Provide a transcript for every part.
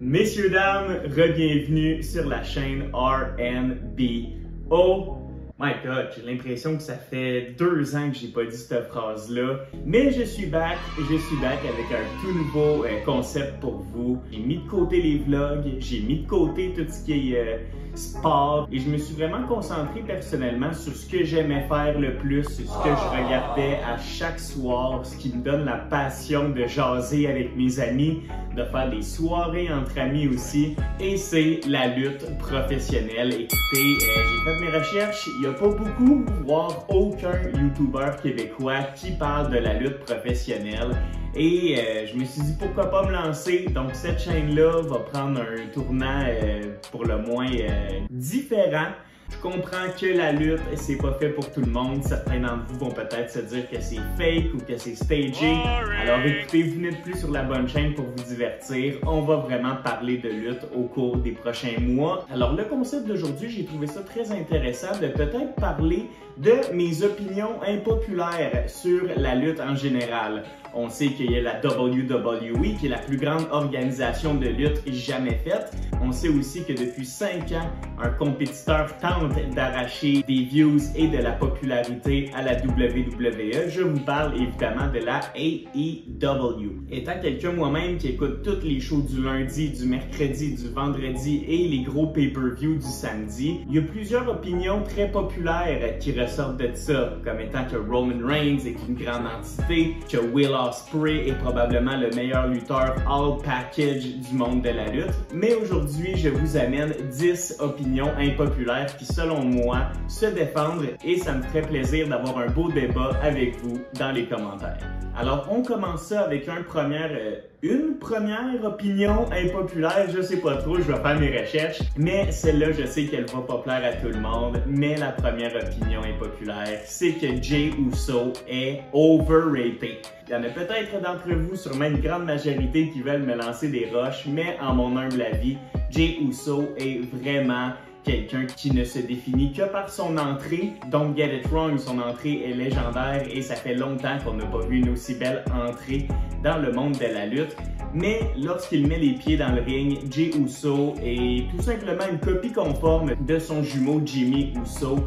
Messieurs, dames, re-bienvenue sur la chaîne RNB. Oh my god, j'ai l'impression que ça fait 2 ans que j'ai pas dit cette phrase-là, mais je suis back avec un tout nouveau concept pour vous. J'ai mis de côté les vlogs, j'ai mis de côté tout ce qui est sport et je me suis vraiment concentré personnellement sur ce que j'aimais faire le plus, sur ce que je regardais à chaque soir, ce qui me donne la passion de jaser avec mes amis, de faire des soirées entre amis aussi, et c'est la lutte professionnelle. Écoutez, j'ai fait mes recherches, il n'y a pas beaucoup, voire aucun YouTuber québécois qui parle de la lutte professionnelle. Et je me suis dit pourquoi pas me lancer. Donc cette chaîne-là va prendre un tournant pour le moins différent. Je comprends que la lutte, c'est pas fait pour tout le monde. Certains d'entre vous vont peut-être se dire que c'est fake ou que c'est stagé. Alors écoutez, vous n'êtes plus sur la bonne chaîne pour vous divertir. On va vraiment parler de lutte au cours des prochains mois. Alors le concept d'aujourd'hui, j'ai trouvé ça très intéressant de peut-être parler de mes opinions impopulaires sur la lutte en général. On sait qu'il y a la WWE, qui est la plus grande organisation de lutte jamais faite. On sait aussi que depuis 5 ans, un compétiteur tente d'arracher des views et de la popularité à la WWE. Je vous parle évidemment de la AEW. Étant quelqu'un moi-même qui écoute toutes les shows du lundi, du mercredi, du vendredi et les gros pay-per-view du samedi, il y a plusieurs opinions très populaires qui ressortent de ça, comme étant que Roman Reigns est une grande entité, que Will Ospreay est probablement le meilleur lutteur all package du monde de la lutte. Mais aujourd'hui, je vous amène 10 opinions impopulaires qui, selon moi, se défendent et ça me ferait plaisir d'avoir un beau débat avec vous dans les commentaires. Alors, on commence ça avec une première opinion impopulaire, je sais pas trop, je vais faire mes recherches, mais celle-là, je sais qu'elle va pas plaire à tout le monde, mais la première opinion impopulaire, c'est que Jey Uso est overrated. Il y en a peut-être d'entre vous, sûrement une grande majorité, qui veulent me lancer des roches, mais en mon humble avis, Jey Uso est vraiment quelqu'un qui ne se définit que par son entrée. Don't get it wrong, son entrée est légendaire et ça fait longtemps qu'on n'a pas vu une aussi belle entrée dans le monde de la lutte. Mais lorsqu'il met les pieds dans le ring, Jey Uso est tout simplement une copie conforme de son jumeau Jimmy Uso.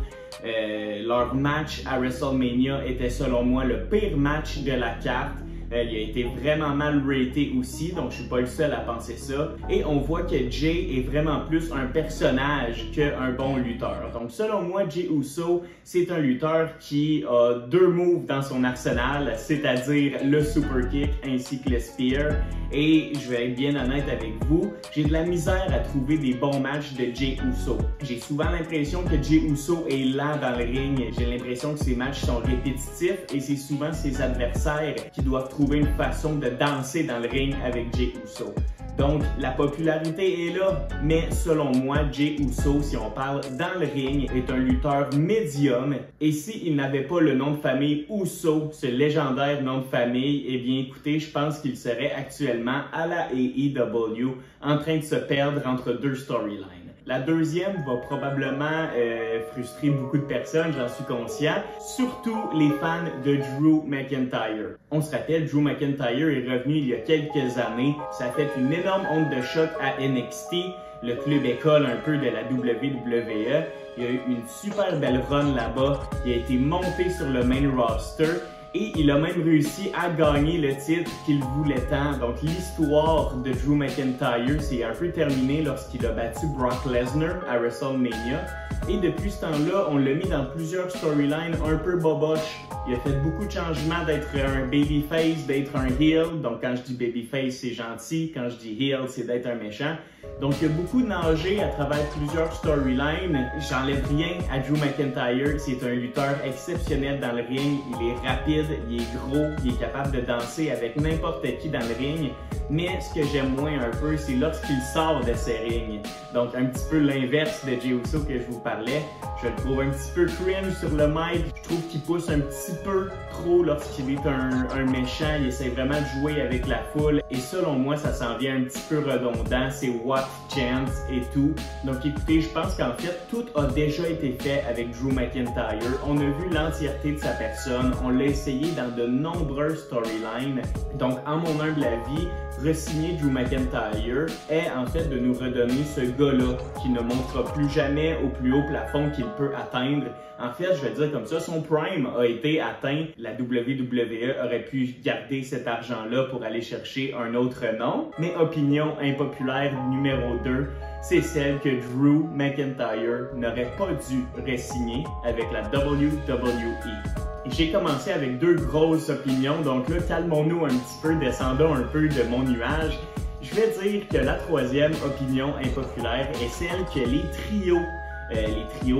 Leur match à WrestleMania était selon moi le pire match de la carte. Il a été vraiment mal raté aussi, donc je suis pas le seul à penser ça. Et on voit que Jey est vraiment plus un personnage qu'un bon lutteur. Donc selon moi, Jey Uso, c'est un lutteur qui a 2 moves dans son arsenal, c'est-à-dire le super kick ainsi que le spear. Et je vais être bien honnête avec vous, j'ai de la misère à trouver des bons matchs de Jey Uso. J'ai souvent l'impression que Jey Uso est lent dans le ring. J'ai l'impression que ses matchs sont répétitifs et c'est souvent ses adversaires qui doivent trouver une façon de danser dans le ring avec Jey Uso. Donc, la popularité est là, mais selon moi, Jey Uso, si on parle dans le ring, est un lutteur médium. Et s'il n'avait pas le nom de famille Uso, ce légendaire nom de famille, eh bien écoutez, je pense qu'il serait actuellement à la AEW en train de se perdre entre 2 storylines. La deuxième va probablement frustrer beaucoup de personnes, j'en suis conscient, surtout les fans de Drew McIntyre. On se rappelle, Drew McIntyre est revenu il y a quelques années, ça a fait une énorme onde de choc à NXT, le club école un peu de la WWE. Il y a eu une super belle run là-bas, il a été monté sur le main roster. Et il a même réussi à gagner le titre qu'il voulait tant. Donc l'histoire de Drew McIntyre s'est un peu terminée lorsqu'il a battu Brock Lesnar à WrestleMania. Et depuis ce temps-là, on l'a mis dans plusieurs storylines un peu boboche. Il a fait beaucoup de changements d'être un babyface, d'être un heel. Donc quand je dis babyface, c'est gentil. Quand je dis heel, c'est d'être un méchant. Donc il y a beaucoup nagé à travers plusieurs storylines. J'enlève rien à Drew McIntyre. C'est un lutteur exceptionnel dans le ring. Il est rapide, il est gros, il est capable de danser avec n'importe qui dans le ring. Mais ce que j'aime moins un peu, c'est lorsqu'il sort de ses rings. Donc un petit peu l'inverse de Jey Uso que je vous parlais. Je le trouve un petit peu cringe sur le mic. Je trouve qu'il pousse un petit peu trop lorsqu'il est un méchant. Il essaie vraiment de jouer avec la foule. Et selon moi, ça s'en vient un petit peu redondant. C'est what chance et tout. Donc écoutez, je pense qu'en fait, tout a déjà été fait avec Drew McIntyre. On a vu l'entièreté de sa personne. On l'a essayé dans de nombreuses storylines. Donc en mon humble avis, re-signer Drew McIntyre est en fait de nous redonner ce gars-là qui ne montera plus jamais au plus haut plafond qu'il peut atteindre. En fait, je vais dire comme ça, son prime a été atteint. La WWE aurait pu garder cet argent-là pour aller chercher un autre nom. Mais opinion impopulaire numéro 2, c'est celle que Drew McIntyre n'aurait pas dû re-signer avec la WWE. J'ai commencé avec 2 grosses opinions, donc là, calmons-nous un petit peu, descendons un peu de mon nuage. Je vais dire que la 3e opinion impopulaire est celle que les trios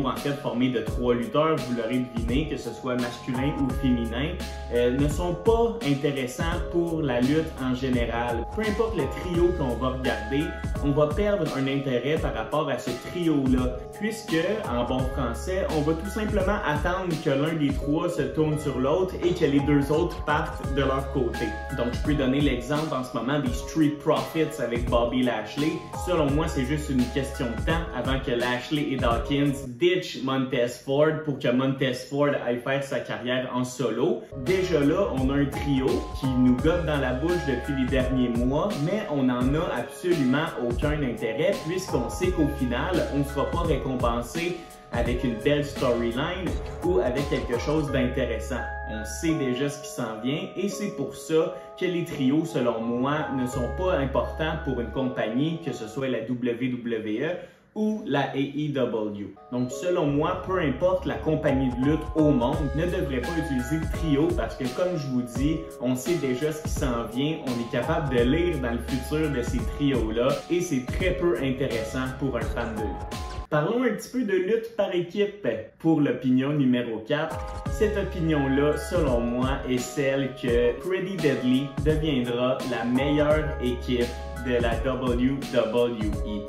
en fait formés de 3 lutteurs, vous l'aurez deviné, que ce soit masculin ou féminin, ne sont pas intéressants pour la lutte en général. Peu importe le trio qu'on va regarder, on va perdre un intérêt par rapport à ce trio-là, puisque, en bon français, on va tout simplement attendre que l'un des 3 se tourne sur l'autre et que les 2 autres partent de leur côté. Donc, je peux donner l'exemple en ce moment des Street Profits avec Bobby Lashley. Selon moi, c'est juste une question de temps avant que Lashley et Dawkins ditch Montez Ford pour que Montez Ford aille faire sa carrière en solo. Déjà là, on a un trio qui nous gobe dans la bouche depuis les derniers mois, mais on n'en a absolument aucun intérêt puisqu'on sait qu'au final, on ne sera pas récompensé avec une belle storyline ou avec quelque chose d'intéressant. On sait déjà ce qui s'en vient et c'est pour ça que les trios, selon moi, ne sont pas importants pour une compagnie, que ce soit la WWE ou la AEW. Donc selon moi, peu importe la compagnie de lutte au monde, ne devrait pas utiliser le trio parce que comme je vous dis, on sait déjà ce qui s'en vient, on est capable de lire dans le futur de ces trios-là et c'est très peu intéressant pour un fan de lutte. Parlons un petit peu de lutte par équipe pour l'opinion numéro 4. Cette opinion-là, selon moi, est celle que Pretty Deadly deviendra la meilleure équipe de la WWE.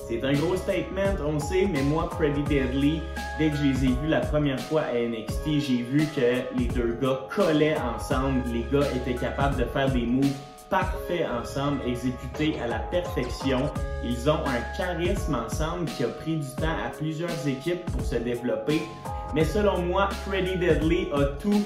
C'est un gros statement, on sait, mais moi, Pretty Deadly, dès que je les ai vus la première fois à NXT, j'ai vu que les 2 gars collaient ensemble. Les gars étaient capables de faire des moves parfaits ensemble, exécutés à la perfection. Ils ont un charisme ensemble qui a pris du temps à plusieurs équipes pour se développer. Mais selon moi, Pretty Deadly a tout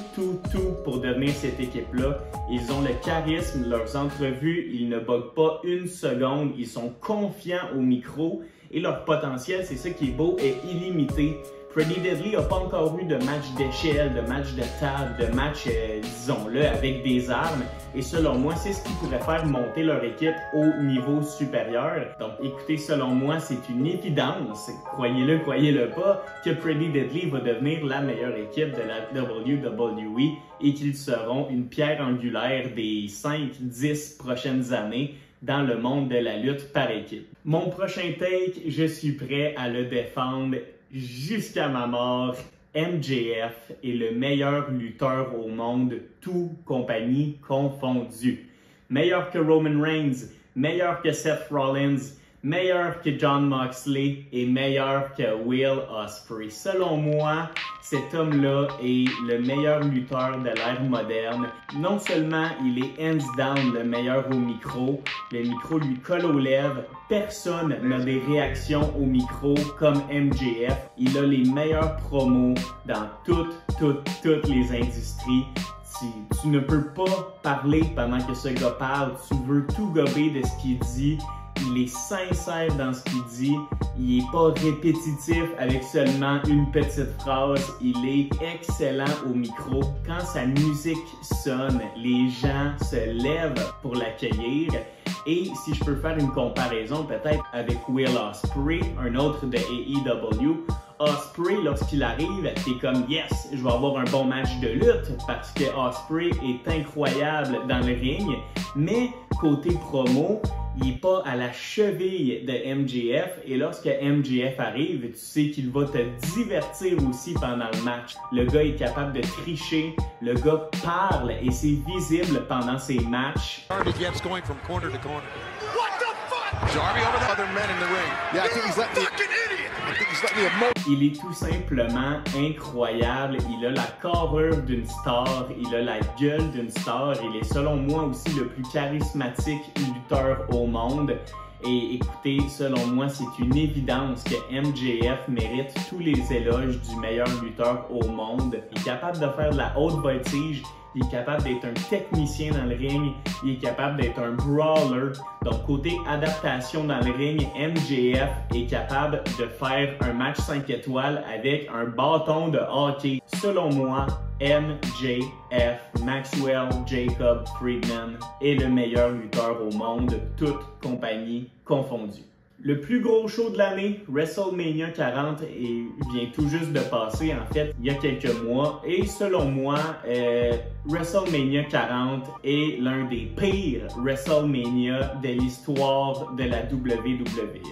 pour devenir cette équipe-là. Ils ont le charisme, leurs entrevues, ils ne buguent pas une seconde, ils sont confiants au micro et leur potentiel, c'est ça qui est beau, est illimité. Pretty Deadly n'a pas encore eu de match d'échelle, de match de table, de match, disons-le, avec des armes. Et selon moi, c'est ce qui pourrait faire monter leur équipe au niveau supérieur. Donc écoutez, selon moi, c'est une évidence, croyez-le pas, que Pretty Deadly va devenir la meilleure équipe de la WWE et qu'ils seront une pierre angulaire des 5-10 prochaines années dans le monde de la lutte par équipe. Mon prochain take, je suis prêt à le défendre jusqu'à ma mort. MJF est le meilleur lutteur au monde, tout compagnie confondue. Meilleur que Roman Reigns, meilleur que Seth Rollins, meilleur que Jon Moxley et meilleur que Will Ospreay. Selon moi, cet homme-là est le meilleur lutteur de l'ère moderne. Non seulement il est hands down le meilleur au micro, le micro lui colle aux lèvres, personne n'a des réactions au micro comme MJF. Il a les meilleurs promos dans toutes les industries. Tu ne peux pas parler pendant que ce gars parle, tu veux tout gober de ce qu'il dit. Il est sincère dans ce qu'il dit, il n'est pas répétitif avec seulement une petite phrase, il est excellent au micro. Quand sa musique sonne, les gens se lèvent pour l'accueillir. Et si je peux faire une comparaison peut-être avec Will Ospreay, un autre de AEW, Ospreay, lorsqu'il arrive, t'es comme « Yes, je vais avoir un bon match de lutte » parce que Ospreay est incroyable dans le ring, mais côté promo, il n'est pas à la cheville de MJF et lorsque MJF arrive, tu sais qu'il va te divertir aussi pendant le match. Le gars est capable de tricher, le gars parle et c'est visible pendant ses matchs. Darby gets going from corner to corner. What the fuck? Darby over the other men in the ring. Yeah, I think he's letting the fucking idiot. I think he's letting the Il est tout simplement incroyable. Il a la carrure d'une star, il a la gueule d'une star. Il est selon moi aussi le plus charismatique lutteur au monde. Et écoutez, selon moi, c'est une évidence que MJF mérite tous les éloges du meilleur lutteur au monde. Il est capable de faire de la haute voltige, il est capable d'être un technicien dans le ring, il est capable d'être un brawler. Donc côté adaptation dans le ring, MJF est capable de faire un match 5 étoiles avec un bâton de hockey. Selon moi, MJF, Maxwell Jacob Friedman, est le meilleur lutteur au monde, toute compagnie confondue. Le plus gros show de l'année, WrestleMania 40, vient tout juste de passer, en fait, il y a quelques mois. Et selon moi, WrestleMania 40 est l'un des pires WrestleMania de l'histoire de la WWE.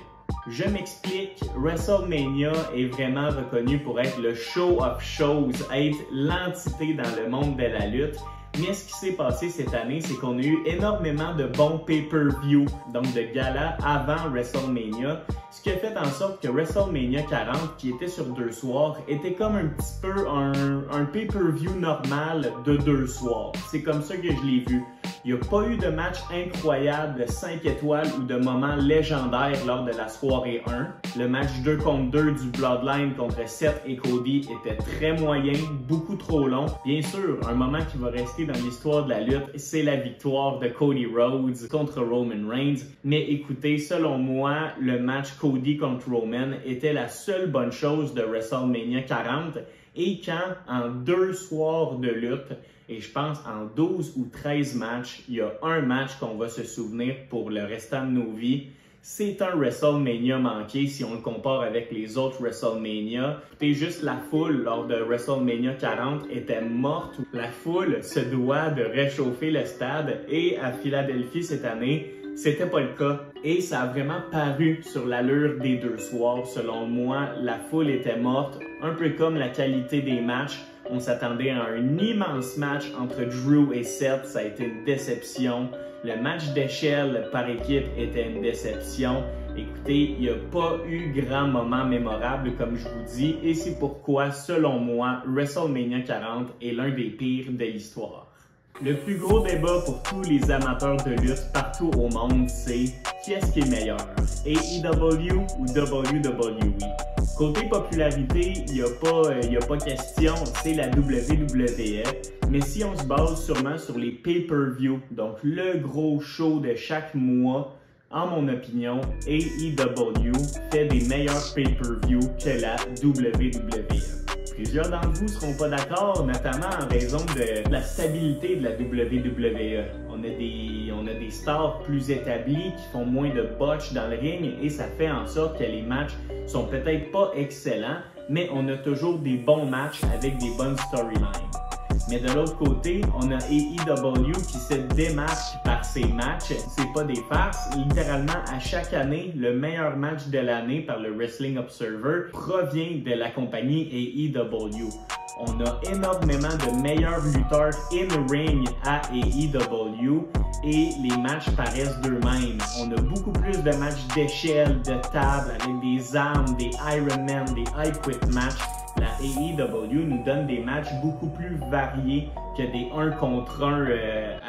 Je m'explique, WrestleMania est vraiment reconnu pour être le show of shows, être l'entité dans le monde de la lutte. Mais ce qui s'est passé cette année, c'est qu'on a eu énormément de bons pay-per-view, donc de galas avant WrestleMania, ce qui a fait en sorte que WrestleMania 40, qui était sur 2 soirs, était comme un petit peu un pay-per-view normal de 2 soirs. C'est comme ça que je l'ai vu. Il n'y a pas eu de match incroyable de 5 étoiles ou de moments légendaires lors de la soirée 1. Le match 2 contre 2 du Bloodline contre Seth et Cody était très moyen, beaucoup trop long. Bien sûr, un moment qui va rester dans l'histoire de la lutte, c'est la victoire de Cody Rhodes contre Roman Reigns. Mais écoutez, selon moi, le match Cody contre Roman était la seule bonne chose de WrestleMania 40. Et quand, en 2 soirs de lutte, et je pense en 12 ou 13 matchs, il y a un match qu'on va se souvenir pour le restant de nos vies. C'est un WrestleMania manqué si on le compare avec les autres WrestleMania. Et juste la foule lors de WrestleMania 40 était morte. La foule se doit de réchauffer le stade et à Philadelphie cette année, c'était pas le cas. Et ça a vraiment paru sur l'allure des 2 soirs. Selon moi, la foule était morte, un peu comme la qualité des matchs. On s'attendait à un immense match entre Drew et Seth, ça a été une déception. Le match d'échelle par équipe était une déception. Écoutez, il n'y a pas eu grand moment mémorable comme je vous dis et c'est pourquoi, selon moi, WrestleMania 40 est l'un des pires de l'histoire. Le plus gros débat pour tous les amateurs de lutte partout au monde, c'est qui est-ce qui est meilleur, AEW ou WWE? Côté popularité, il n'y a pas question, c'est la WWE. Mais si on se base sûrement sur les pay-per-view, donc le gros show de chaque mois, en mon opinion, AEW fait des meilleurs pay-per-view que la WWE. Plusieurs d'entre vous ne seront pas d'accord, notamment en raison de la stabilité de la WWE. On a des stars plus établis qui font moins de botch dans le ring et ça fait en sorte que les matchs sont peut-être pas excellents, mais on a toujours des bons matchs avec des bonnes storylines. Mais de l'autre côté, on a AEW qui se démarque par ses matchs. C'est pas des farces. Littéralement, à chaque année, le meilleur match de l'année par le Wrestling Observer provient de la compagnie AEW. On a énormément de meilleurs lutteurs in-ring à AEW et les matchs paraissent d'eux-mêmes. On a beaucoup plus de matchs d'échelle, de table, avec des armes, des Iron Man, des I Quit matchs. La AEW nous donne des matchs beaucoup plus variés que des 1 contre 1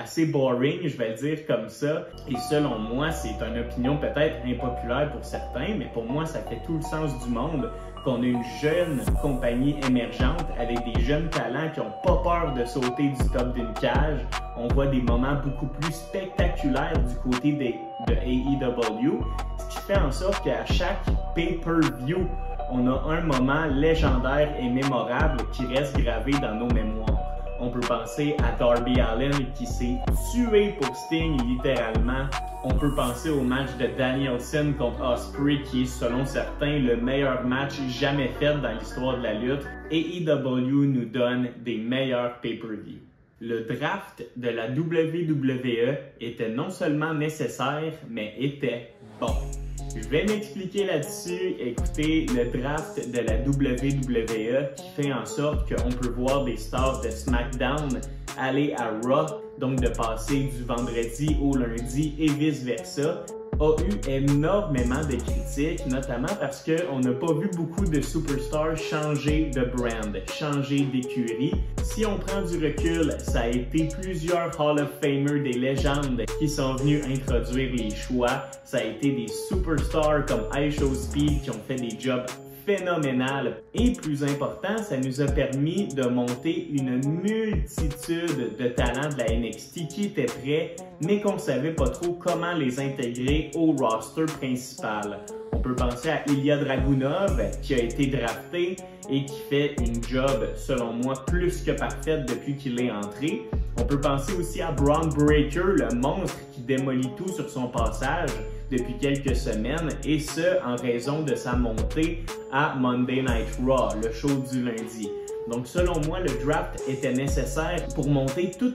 assez boring, je vais le dire comme ça. Et selon moi, c'est une opinion peut-être impopulaire pour certains, mais pour moi, ça fait tout le sens du monde qu'on a une jeune compagnie émergente avec des jeunes talents qui n'ont pas peur de sauter du top d'une cage. On voit des moments beaucoup plus spectaculaires du côté de AEW, ce qui fait en sorte qu'à chaque pay-per-view, on a un moment légendaire et mémorable qui reste gravé dans nos mémoires. On peut penser à Darby Allin qui s'est tué pour Sting littéralement. On peut penser au match de Danielson contre Ospreay qui est selon certains le meilleur match jamais fait dans l'histoire de la lutte. AEW nous donne des meilleurs pay-per-view. Le draft de la WWE était non seulement nécessaire, mais était bon. Je vais m'expliquer là-dessus. Écoutez, le draft de la WWE qui fait en sorte qu'on peut voir des stars de SmackDown aller à Raw, donc de passer du vendredi au lundi et vice-versa, a eu énormément de critiques, notamment parce qu'on n'a pas vu beaucoup de superstars changer de brand, changer d'écurie. Si on prend du recul, ça a été plusieurs Hall of Famers des légendes qui sont venus introduire les choix. Ça a été des superstars comme IShowSpeed qui ont fait des jobs phénoménal. Et plus important, ça nous a permis de monter une multitude de talents de la NXT qui étaient prêts, mais qu'on ne savait pas trop comment les intégrer au roster principal. On peut penser à Ilya Dragunov qui a été drafté et qui fait une job, selon moi, plus que parfaite depuis qu'il est entré. On peut penser aussi à Bron Breakker, le monstre qui démolit tout sur son passage depuis quelques semaines, et ce, en raison de sa montée à Monday Night Raw, le show du lundi. Donc, selon moi, le draft était nécessaire pour monter tous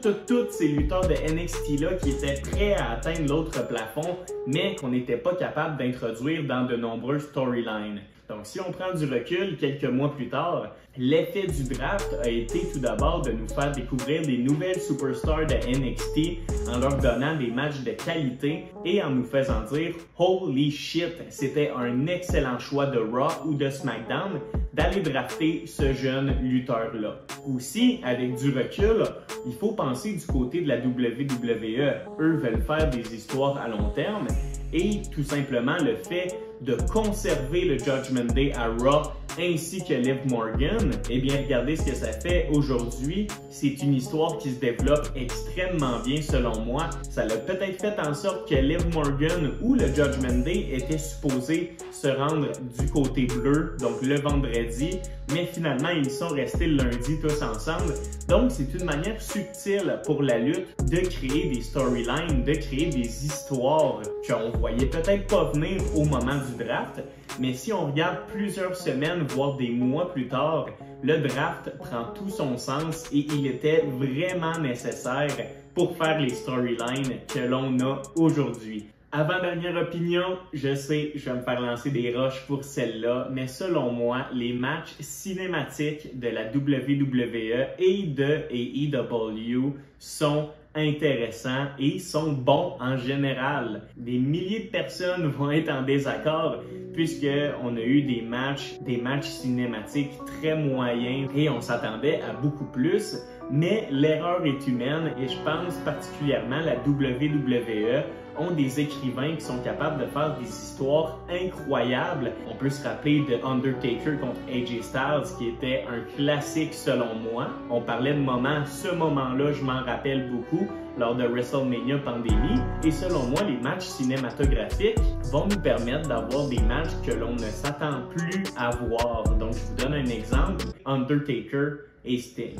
ces lutteurs de NXT-là qui étaient prêts à atteindre l'autre plafond, mais qu'on n'était pas capable d'introduire dans de nombreuses storylines. Donc, si on prend du recul quelques mois plus tard, l'effet du draft a été tout d'abord de nous faire découvrir des nouvelles superstars de NXT en leur donnant des matchs de qualité et en nous faisant dire « Holy shit, c'était un excellent choix de Raw ou de SmackDown d'aller drafter ce jeune lutteur-là. » Aussi, avec du recul, il faut penser du côté de la WWE. Eux veulent faire des histoires à long terme et tout simplement le fait de conserver le Judgment Day à Raw ainsi que Liv Morgan, eh bien regardez ce que ça fait aujourd'hui. C'est une histoire qui se développe extrêmement bien selon moi. Ça l'a peut-être fait en sorte que Liv Morgan ou le Judgment Day était supposé se rendre du côté bleu, donc le vendredi, mais finalement ils sont restés le lundi tous ensemble. Donc c'est une manière subtile pour la lutte de créer des storylines, de créer des histoires qu'on voyait peut-être pas venir au moment du draft, mais si on regarde plusieurs semaines, voire des mois plus tard, le draft prend tout son sens et il était vraiment nécessaire pour faire les storylines que l'on a aujourd'hui. Avant-dernière opinion, je sais, je vais me faire lancer des roches pour celle-là, mais selon moi, les matchs cinématiques de la WWE et de AEW sont intéressants et sont bons en général. Des milliers de personnes vont être en désaccord puisqu'on a eu des matchs cinématiques très moyens et on s'attendait à beaucoup plus, mais l'erreur est humaine et je pense particulièrement la WWE ont des écrivains qui sont capables de faire des histoires incroyables. On peut se rappeler de Undertaker contre AJ Styles qui était un classique selon moi. On parlait de moments, ce moment-là, je m'en rappelle beaucoup lors de WrestleMania Pandémie. Et selon moi, les matchs cinématographiques vont nous permettre d'avoir des matchs que l'on ne s'attend plus à voir. Donc, je vous donne un exemple, Undertaker et Sting.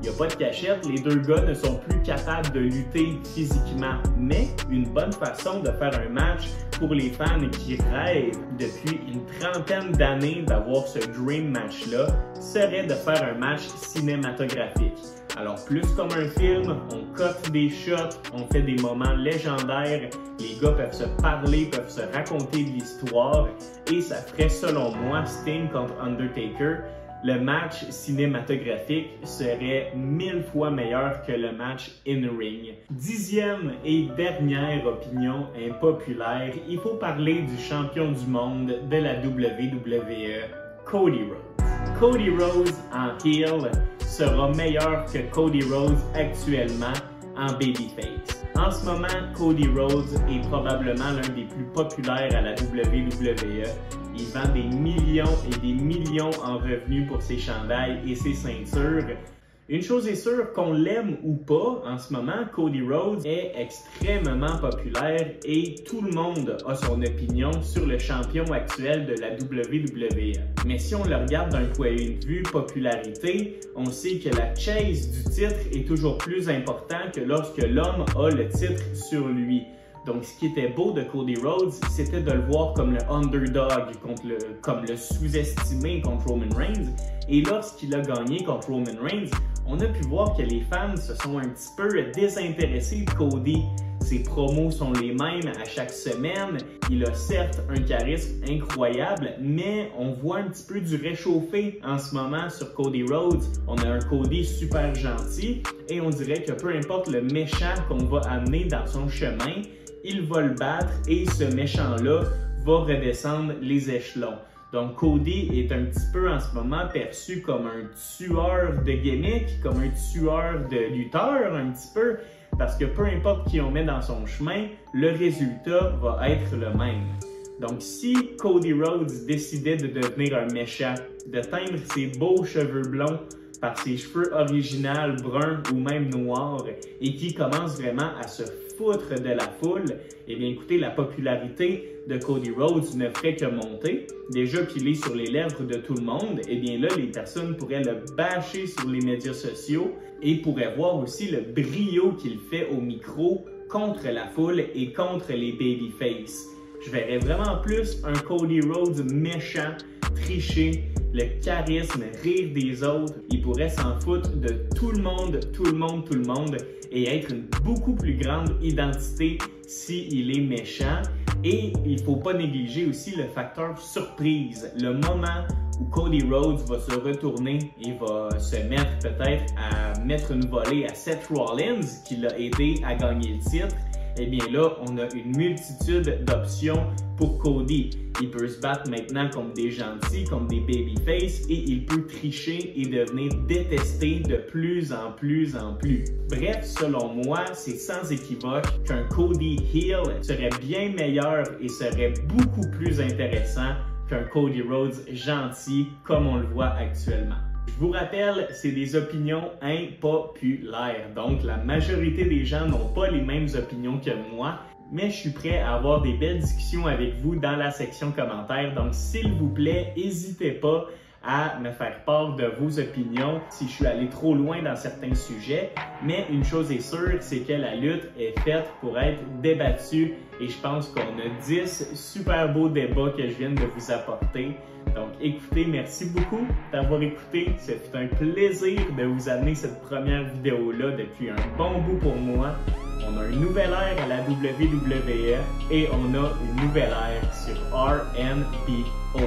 Il n'y a pas de cachette, les deux gars ne sont plus capables de lutter physiquement, mais une bonne façon de faire un match pour les fans qui rêvent depuis une trentaine d'années d'avoir ce dream match-là serait de faire un match cinématographique. Alors plus comme un film, on cote des shots, on fait des moments légendaires, les gars peuvent se parler, peuvent se raconter de l'histoire et ça ferait selon moi Sting contre Undertaker. Le match cinématographique serait 1000 fois meilleur que le match in-ring. 10e et dernière opinion impopulaire, il faut parler du champion du monde de la WWE, Cody Rhodes. Cody Rhodes en heel sera meilleur que Cody Rhodes actuellement en babyface. En ce moment, Cody Rhodes est probablement l'un des plus populaires à la WWE. Il vend des millions et des millions en revenus pour ses chandails et ses ceintures. Une chose est sûre, qu'on l'aime ou pas, en ce moment, Cody Rhodes est extrêmement populaire et tout le monde a son opinion sur le champion actuel de la WWE. Mais si on le regarde d'un point de vue popularité, on sait que la chase du titre est toujours plus important que lorsque l'homme a le titre sur lui. Donc, ce qui était beau de Cody Rhodes, c'était de le voir comme le underdog, comme le sous-estimé contre Roman Reigns. Et lorsqu'il a gagné contre Roman Reigns, on a pu voir que les fans se sont un petit peu désintéressés de Cody. Ses promos sont les mêmes à chaque semaine. Il a certes un charisme incroyable, mais on voit un petit peu du réchauffé en ce moment sur Cody Rhodes. On a un Cody super gentil et on dirait que peu importe le méchant qu'on va amener dans son chemin, il va le battre et ce méchant-là va redescendre les échelons. Donc Cody est un petit peu en ce moment perçu comme un tueur de gimmick, comme un tueur de lutteur un petit peu, parce que peu importe qui on met dans son chemin, le résultat va être le même. Donc, si Cody Rhodes décidait de devenir un méchant, de teindre ses beaux cheveux blonds par ses cheveux originaux, bruns ou même noirs, et qui commence vraiment à se foutre de la foule, eh bien écoutez, la popularité de Cody Rhodes ne ferait que monter. Déjà qu'il est sur les lèvres de tout le monde, eh bien là, les personnes pourraient le bâcher sur les médias sociaux et pourraient voir aussi le brio qu'il fait au micro contre la foule et contre les babyface. Je verrais vraiment plus un Cody Rhodes méchant, tricher, le charisme, rire des autres. Il pourrait s'en foutre de tout le monde, et être une beaucoup plus grande identité s'il est méchant. Et il ne faut pas négliger aussi le facteur surprise, le moment où Cody Rhodes va se retourner et va se mettre peut-être à mettre une volée à Seth Rollins, qui l'a aidé à gagner le titre. Eh bien là, on a une multitude d'options pour Cody. Il peut se battre maintenant comme des gentils, comme des babyface, et il peut tricher et devenir détesté de plus en plus. Bref, selon moi, c'est sans équivoque qu'un Cody heel serait bien meilleur et serait beaucoup plus intéressant qu'un Cody Rhodes gentil comme on le voit actuellement. Je vous rappelle, c'est des opinions impopulaires, donc la majorité des gens n'ont pas les mêmes opinions que moi, mais je suis prêt à avoir des belles discussions avec vous dans la section commentaires, donc s'il vous plaît, n'hésitez pas à me faire part de vos opinions si je suis allé trop loin dans certains sujets, mais une chose est sûre, c'est que la lutte est faite pour être débattue et je pense qu'on a 10 super beaux débats que je viens de vous apporter. Donc écoutez, merci beaucoup d'avoir écouté, ce fut un plaisir de vous amener cette première vidéo-là depuis un bon bout pour moi. On a une nouvelle ère à la WWE et on a une nouvelle ère sur RNBO.